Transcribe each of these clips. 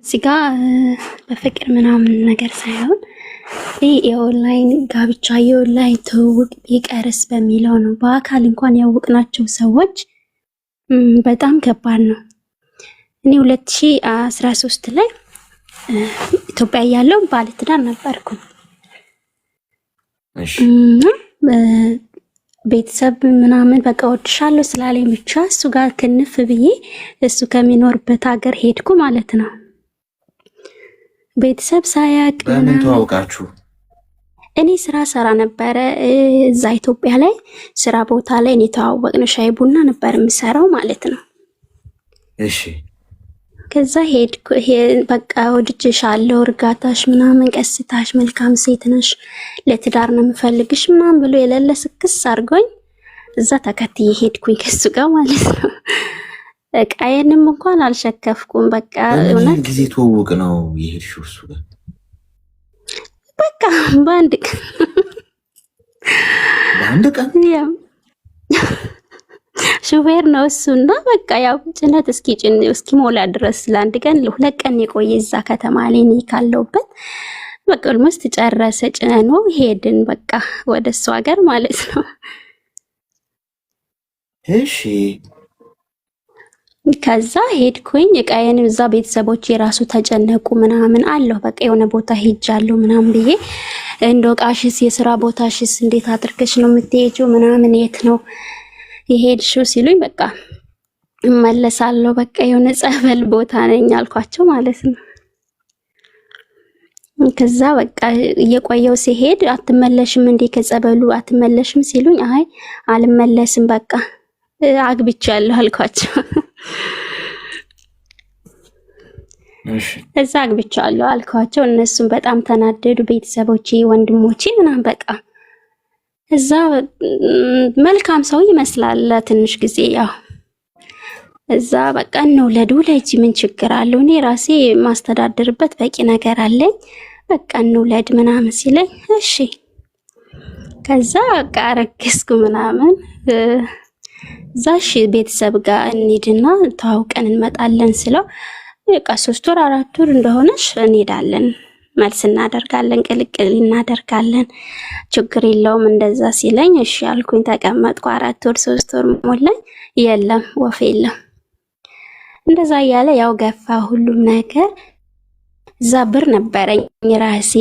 እዚህ ጋር በፍቅር ምናምን ነገር ሳይሆን ይህ የኦንላይን ጋብቻ የኦንላይን ትውውቅ ቢቀርስ በሚለው ነው። በአካል እንኳን ያወቅናቸው ሰዎች በጣም ከባድ ነው። እኔ 2013 ላይ ኢትዮጵያ ያለው ባለትዳር ነበርኩ። እሺ ቤተሰብ ምናምን በቃ ወድሻለሁ ስላለኝ ብቻ እሱ ጋር ክንፍ ብዬ እሱ ከሚኖርበት ሀገር ሄድኩ ማለት ነው። ቤተሰብ ሳያቅ በምን ተዋውቃችሁ? እኔ ስራ ሰራ ነበረ እዛ ኢትዮጵያ ላይ ስራ ቦታ ላይ እኔ ተዋወቅን። ሻይ ቡና ነበር የምሰራው ማለት ነው። እሺ ከዛ ሄድኩ። በቃ ወድጄሻለሁ፣ እርጋታሽ ምናምን፣ ቀስታሽ፣ መልካም ሴት ነሽ፣ ለትዳር ነው የምፈልግሽ ምናምን ብሎ የሌለ ስክስ አድርጎኝ እዛ ተከትዬ ሄድኩኝ ከሱ ጋር ማለት ነው። እቃዬንም እንኳን አልሸከፍኩም። በቃ እውነት ጊዜ ተዋውቅ ነው የሄድሽው እሱ ጋር? በቃ በአንድ ቀን ሹፌር ነው እሱና በቃ ያው ጭነት እስኪ ሞላ ድረስ ለአንድ ቀን ለሁለት ቀን የቆየ እዛ ከተማ ላይ እኔ ካለሁበት በቃ ኦልሞስት ጨረሰ ጭነኑ ሄድን በቃ ወደ እሱ ሀገር ማለት ነው። እሺ ከዛ ሄድኩኝ። እቃዬን እዛ ቤተሰቦች የራሱ ተጨነቁ ምናምን አለሁ በቃ የሆነ ቦታ ሄጃለሁ ምናምን ብዬ እንደው ቃሽስ የስራ ቦታሽስ እንዴት አድርገሽ ነው የምትሄጂው ምናምን የት ነው የሄድሽው ሲሉኝ በቃ እመለሳለሁ በቃ የሆነ ጸበል ቦታ ነኝ አልኳቸው ማለት ነው። ከዛ በቃ እየቆየው ሲሄድ አትመለሽም እንዴ ከጸበሉ አትመለሽም ሲሉኝ አይ አልመለስም በቃ አግብቻለሁ አልኳቸው። እሺ እዛ አግብቻለሁ አልኳቸው። እነሱም በጣም ተናደዱ፣ ቤተሰቦቼ ወንድሞቼ ምናምን በቃ እዛ መልካም ሰው ይመስላል ትንሽ ጊዜ ያው እዛ በቃ እንውለድ ውለጂ ምን ችግር አለው እኔ ራሴ ማስተዳደርበት በቂ ነገር አለኝ በቃ እንውለድ ምናምን ሲለኝ እሺ ከዛ በቃ አረገዝኩ ምናምን ዛሽ ቤተሰብ ጋር እንሂድና ተዋውቀን እንመጣለን ስለው በቃ 3 ወር 4 ወር እንደሆነሽ እንሄዳለን መልስ እናደርጋለን ቅልቅል እናደርጋለን ችግር የለውም እንደዛ ሲለኝ እሺ አልኩኝ። ተቀመጥኩ 4 ወር 3 ወር ሞላኝ። የለም ወፍ የለም። እንደዛ እያለ ያው ገፋ ሁሉም ነገር። እዛ ብር ነበረኝ ራሴ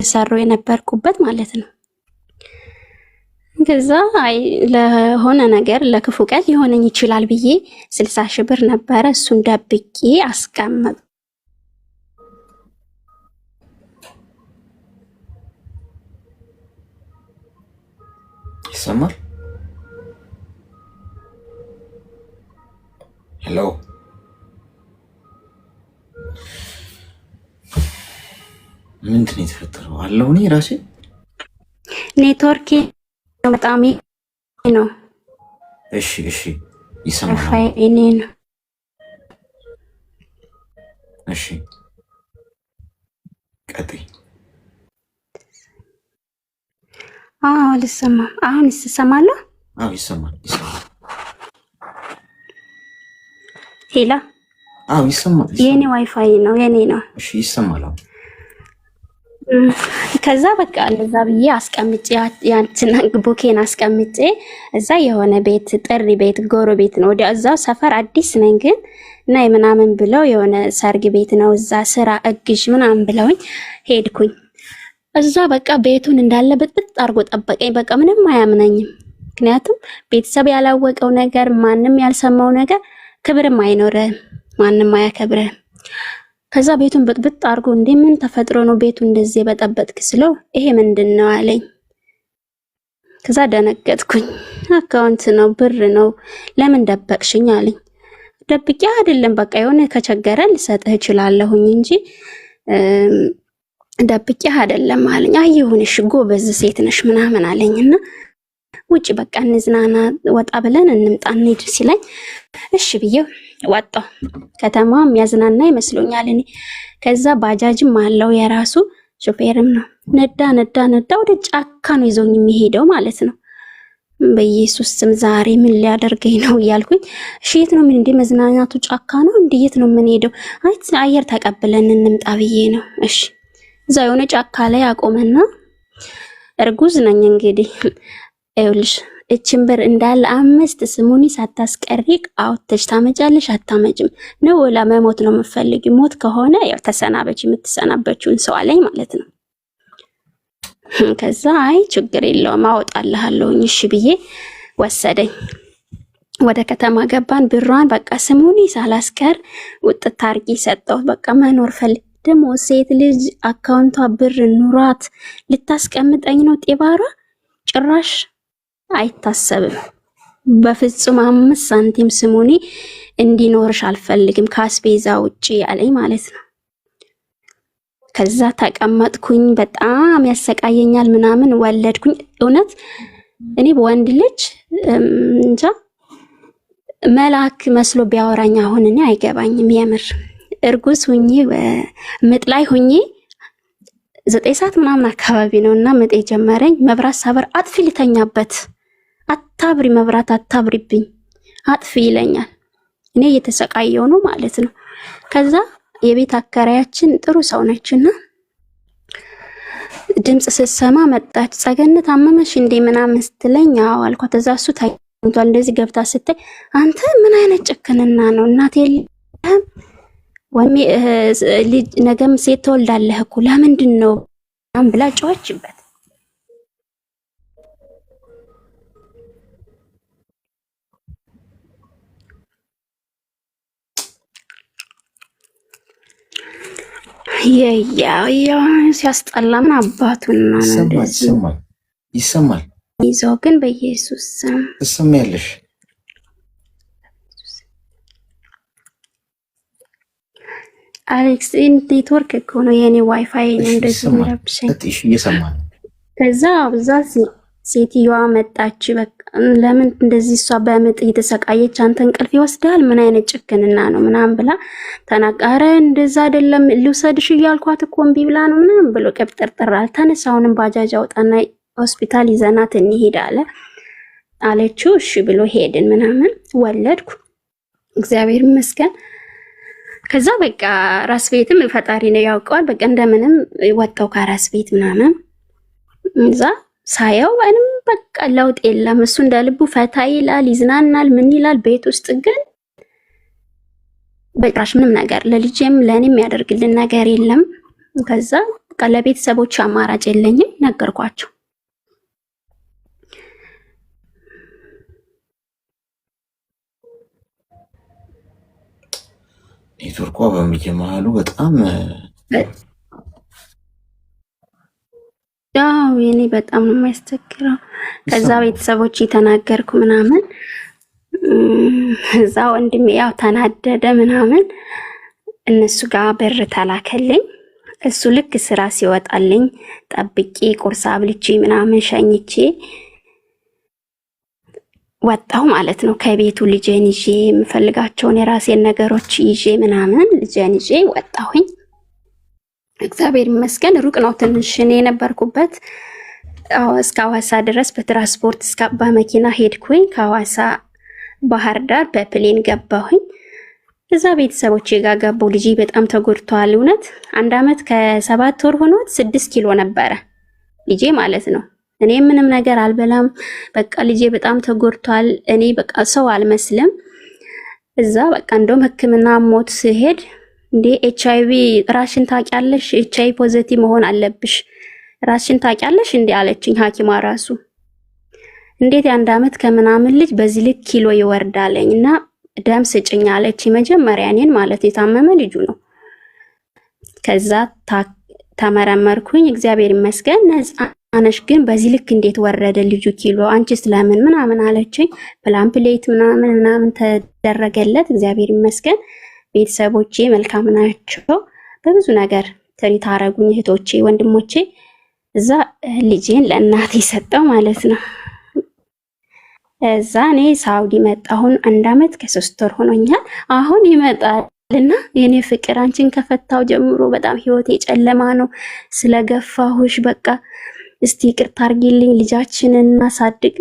ሰሩ የነበርኩበት ማለት ነው። ከዛ ለሆነ ነገር ለክፉ ቀን ሊሆነኝ ይችላል ብዬ 60 ሺህ ብር ነበረ እሱን ደብቄ አስቀመጥ። ይሰማል? ሄሎ ምንድን ነው የተፈጠረው? አለው እኔ ራሴ ኔትወርክ በጣም ነው። እሺ ይሰማል? ዋይፋይ እኔ ነው። እሺ ቀጥይ። ልሰማ አሁን ይሰማል? ይሰማል። ሄላ ይሰማል። የኔ ዋይፋይ ነው የኔ ነው። እሺ ይሰማል። ከዛ በቃ እንደዛ ብዬ አስቀምጬ ያንቺን ቡኬን አስቀምጬ እዛ የሆነ ቤት ጥሪ ቤት ጎሮ ቤት ነው ወዲያ እዛው ሰፈር አዲስ ነኝ ግን እና ምናምን ብለው የሆነ ሰርግ ቤት ነው እዛ ስራ እግሽ ምናምን ብለውኝ ሄድኩኝ። እዛ በቃ ቤቱን እንዳለ ብጥብጥ አርጎ ጠበቀኝ። በቃ ምንም አያምነኝም። ምክንያቱም ቤተሰብ ያላወቀው ነገር ማንም ያልሰማው ነገር ክብርም አይኖርም፣ ማንም አያከብርም። ከዛ ቤቱን ብጥብጥ አርጎ ምን ተፈጥሮ ነው ቤቱ እንደዚህ በጠበጥክ ስለው ይሄ ምንድነው አለኝ። ከዛ ደነገጥኩኝ። አካውንት ነው ብር ነው ለምን ደበቅሽኝ አለኝ። ደብቄ አይደለም በቃ የሆነ ከቸገረ ልሰጥህ እችላለሁኝ እንጂ ደብቄ አይደለም አለኝ። አይሁንሽ ጎበዝ ሴት ነሽ ምናምን አለኝና ውጪ በቃ እንዝናና ወጣ ብለን እንምጣ እንሂድ ሲለኝ እሺ ብዬ ወጣሁ። ከተማው የሚያዝናና ይመስሎኛል እኔ። ከዛ ባጃጅም አለው የራሱ ሾፌርም ነው። ነዳ ወደ ጫካ ነው ይዞኝ የሚሄደው ማለት ነው። በኢየሱስ ስም ዛሬ ምን ሊያደርገኝ ነው እያልኩኝ እሺ የት ነው ምን እንደ መዝናናቱ ጫካ ነው እንዴ የት ነው ምን ሄደው አይ አየር ተቀብለን እንምጣ ብዬ ነው። እሺ እዛ የሆነ ጫካ ላይ አቆመና እርጉዝ ነኝ እንግዲህ አይውልሽ እችን ብር እንዳለ 5 ስሙኒ ሳታስቀሪቅ አውጥተሽ ታመጫለሽ አታመጭም ነው ወላ መሞት ነው የምትፈልጊው? ሞት ከሆነ ያው ተሰናበች የምትሰናበችውን ሰው አለኝ ማለት ነው። ከዛ አይ ችግር የለውም አወጣልሃለሁኝ እሺ ብዬ ወሰደኝ። ወደ ከተማ ገባን። ብሯን በቃ ስሙኒ ሳላስቀር ውጥት አድርጌ ሰጠሁት። በቃ መኖር ፈልግ ደግሞ ሴት ልጅ አካውንቷ ብር ኑሯት ልታስቀምጠኝ ነው ጤባሯ? ጭራሽ አይታሰብም በፍጹም። 5 ሳንቲም ስሙኒ እንዲኖርሽ አልፈልግም ካስቤዛ ውጪ ያለኝ ማለት ነው። ከዛ ተቀመጥኩኝ። በጣም ያሰቃየኛል ምናምን ወለድኩኝ። እውነት እኔ በወንድ ልጅ እንጃ መልአክ መስሎ ቢያወራኝ አሁን እኔ አይገባኝም። የምር እርጉዝ ሁኜ ምጥ ላይ ሁኜ 9 ሰዓት ምናምን አካባቢ ነውና ምጥ ጀመረኝ። መብራት ሳበር አጥፊ ልተኛበት፣ አታብሪ መብራት አታብሪብኝ አጥፊ ይለኛል። እኔ እየተሰቃየው ነው ማለት ነው። ከዛ የቤት አከራያችን ጥሩ ሰው ነችና ድምጽ ስትሰማ መጣች። ጸገነት አመመሽ እንዴ ምናምን ስትለኝ አዎ አልኳት። እዛ እሱ ታይቷል እንደዚህ ገብታ ስትይ አንተ ምን አይነት ጭክንና ነው እናቴ የለም ወይም ልጅ ነገም ሴት ትወልዳለህ እኮ ለምንድን ነው ብላ ጮኸችበት። ያ ሲያስጠላ ምን አባቱና ይሰማል ይዘው ግን በኢየሱስ ስም ትሰማያለሽ። አሌክስ ኔትወርክ እኮ ነው የኔ ዋይፋይ ነው እንደዚህ የሚረብሸኝ። እየሰማል። ከዛ ብዛት ሴትዮዋ መጣች። በቃ ለምን እንደዚህ እሷ በምጥ እየተሰቃየች አንተ እንቅልፍ ይወስዳል ምን አይነት ጭክንና ነው ምናምን ብላ ተናቃረ። እንደዛ አይደለም ልውሰድሽ እያልኳት እኮ እምቢ ብላ ነው ምናምን ብሎ ቀብጠርጠር አልተነሳውንም። ባጃጅ አውጣና ሆስፒታል ይዘናት እንሂድ አለችው። እሺ ብሎ ሄድን ምናምን ወለድኩ እግዚአብሔር ይመስገን። ከዛ በቃ ራስ ቤትም ፈጣሪ ነው ያውቀዋል። በቃ እንደምንም ወጣው ከራስ ቤት ምናምን እዛ ሳየው ምንም በቃ ለውጥ የለም። እሱ እንደልቡ ፈታ ይላል ይዝናናል ምን ይላል። ቤት ውስጥ ግን በቃሽ ምንም ነገር ለልጄም ለኔም ያደርግልን ነገር የለም። ከዛ በቃ ለቤተሰቦች አማራጭ የለኝም ነገርኳቸው። ኔትወርኳ በመጀመሪያሉ በጣም ያው የኔ በጣም ነው የሚያስቸግረው። ከዛ ቤተሰቦች የተናገርኩ ምናምን እዛ ወንድሜ ያው ተናደደ ምናምን እነሱ ጋር ብር ተላከልኝ። እሱ ልክ ስራ ሲወጣልኝ ጠብቄ ቁርስ አብልቼ ምናምን ሸኝቼ ወጣሁ ማለት ነው ከቤቱ። ልጄን ይዤ የምፈልጋቸውን የራሴን ነገሮች ይዤ ምናምን ልጄን ይዤ ወጣሁኝ። እግዚአብሔር ይመስገን ሩቅ ነው ትንሽ እኔ የነበርኩበት እስከ ሐዋሳ ድረስ በትራንስፖርት በመኪና ሄድኩኝ። ከሐዋሳ ባህር ዳር በፕሌን ገባሁኝ። እዛ ቤተሰቦቼ ጋር ገባሁ። ልጄ በጣም ተጎድቷል። እውነት 1 ዓመት ከ7 ወር ሆኖት 6 ኪሎ ነበረ ልጄ ማለት ነው። እኔ ምንም ነገር አልበላም። በቃ ልጄ በጣም ተጎድቷል። እኔ በቃ ሰው አልመስልም። እዛ በቃ እንደውም ሕክምና ሞት ሲሄድ እንዴ ኤችአይቪ ራሽን ታውቂያለሽ? ኤችአይቪ ፖዚቲቭ መሆን አለብሽ ራሽን ታውቂያለሽ እንዴ አለችኝ ሐኪሟ ራሱ። እንዴት የ1 ዓመት ከምናምን ልጅ በዚህ ልክ ኪሎ ይወርዳለኝና ደም ስጭኝ አለች። መጀመሪያ እኔን ማለት የታመመ ልጁ ነው። ከዛ ተመረመርኩኝ። እግዚአብሔር ይመስገን ነፃ ነሽ። ግን በዚህ ልክ እንዴት ወረደ ልጁ ኪሎ አንቺስ ለምን ምናምን አለችኝ። ፕላምፕሌት ምናምን ተደረገለት። እግዚአብሔር ይመስገን ቤተሰቦቼ መልካም ናቸው። በብዙ ነገር ትሪት አረጉኝ እህቶቼ ወንድሞቼ። እዛ ልጄን ለእናቴ ሰጠው ማለት ነው። እዛ እኔ ሳውዲ መጣሁን 1 ዓመት ከ3 ወር ሆኖኛል። አሁን ይመጣልና የኔ ፍቅር አንቺን ከፈታው ጀምሮ በጣም ህይወቴ ጨለማ ነው ስለገፋሁሽ በቃ እስቲ ይቅርታ አድርጊልኝ ልጃችንን እናሳድግ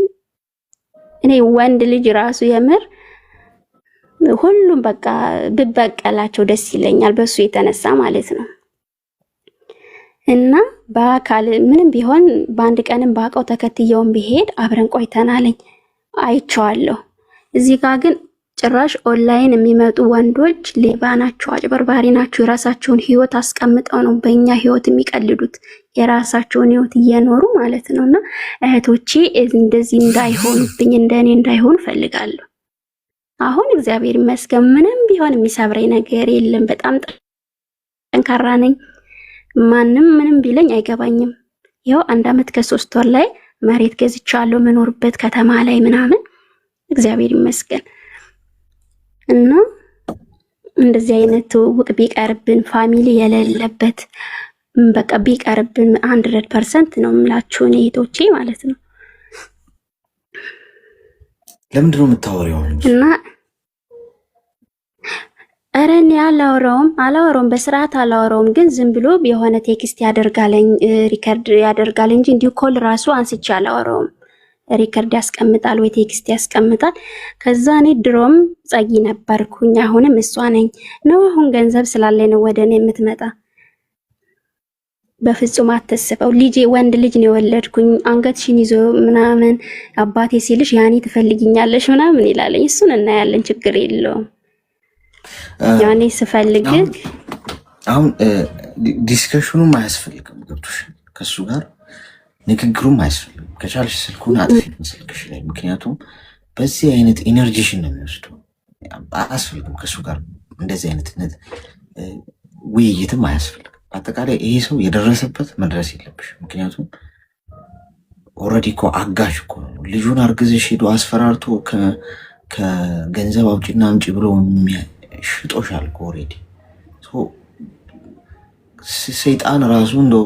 እኔ ወንድ ልጅ ራሱ የምር ሁሉም በቃ ብበቀላቸው ደስ ይለኛል፣ በሱ የተነሳ ማለት ነው። እና በአካል ምንም ቢሆን በአንድ ቀንም ባውቀው ተከትየውን ቢሄድ አብረን ቆይተናለኝ አይቼዋለሁ። እዚህ ጋር ግን ጭራሽ ኦንላይን የሚመጡ ወንዶች ሌባ ናቸው፣ አጭበርባሪ ናቸው። የራሳቸውን ህይወት አስቀምጠው ነው በእኛ ህይወት የሚቀልዱት፣ የራሳቸውን ህይወት እየኖሩ ማለት ነው። እና እህቶቼ እንደዚህ እንዳይሆኑብኝ፣ እንደኔ እንዳይሆኑ ፈልጋለሁ። አሁን እግዚአብሔር ይመስገን ምንም ቢሆን የሚሰብረኝ ነገር የለም። በጣም ጠንካራ ነኝ። ማንም ምንም ቢለኝ አይገባኝም። ይኸው 1 ዓመት ከ3 ወር ላይ መሬት ገዝቻለሁ፣ መኖርበት ከተማ ላይ ምናምን፣ እግዚአብሔር ይመስገን። እና እንደዚህ አይነት ትውውቅ ቢቀርብን፣ ፋሚሊ የሌለበት በቃ ቢቀርብን 100% ነው የምላችሁ እህቶቼ ማለት ነው። ለምንድን ነው የምታወሪው? እና ኧረ እኔ አላወራውም በስርዓት አላወራውም። ግን ዝም ብሎ የሆነ ቴክስት ያደርጋለኝ ሪከርድ ያደርጋል እንጂ እንዲሁ ኮል ራሱ አንስቼ አላወራውም። ሪከርድ ያስቀምጣል ወይ ቴክስት ያስቀምጣል። ከዛ እኔ ድሮም ጸጊ ነበርኩኝ፣ አሁንም እሷ ነኝ ነው። አሁን ገንዘብ ስላለኝ ነው ወደ እኔ የምትመጣ። በፍጹም አትስበው። ልጄ ወንድ ልጅ ነው የወለድኩኝ። አንገትሽን ይዞ ምናምን አባቴ ሲልሽ ያኔ ትፈልጊኛለሽ ምናምን ይላለኝ። እሱን እናያለን፣ ችግር የለውም። ያኔ ስፈልግ አሁን ዲስከሽኑም አያስፈልግም። ገብቶሽ ከሱ ጋር ንግግሩም አያስፈልግም። ከቻልሽ ስልኩን አጥፊ ስልክሽ ላይ፣ ምክንያቱም በዚህ አይነት ኢነርጂሽን ነው የሚወስደው። አያስፈልግም ከሱ ጋር እንደዚህ አይነት ውይይትም አያስፈልግም። አጠቃላይ ይሄ ሰው የደረሰበት መድረስ የለብሽ። ምክንያቱም ኦልሬዲ እኮ አጋሽ እኮ ነው። ልጁን አርግዘሽ ሄዶ አስፈራርቶ ከገንዘብ አውጪና አምጪ ብሎ ሽጦሻል እኮ ኦልሬዲ። ሰይጣን ራሱ እንደው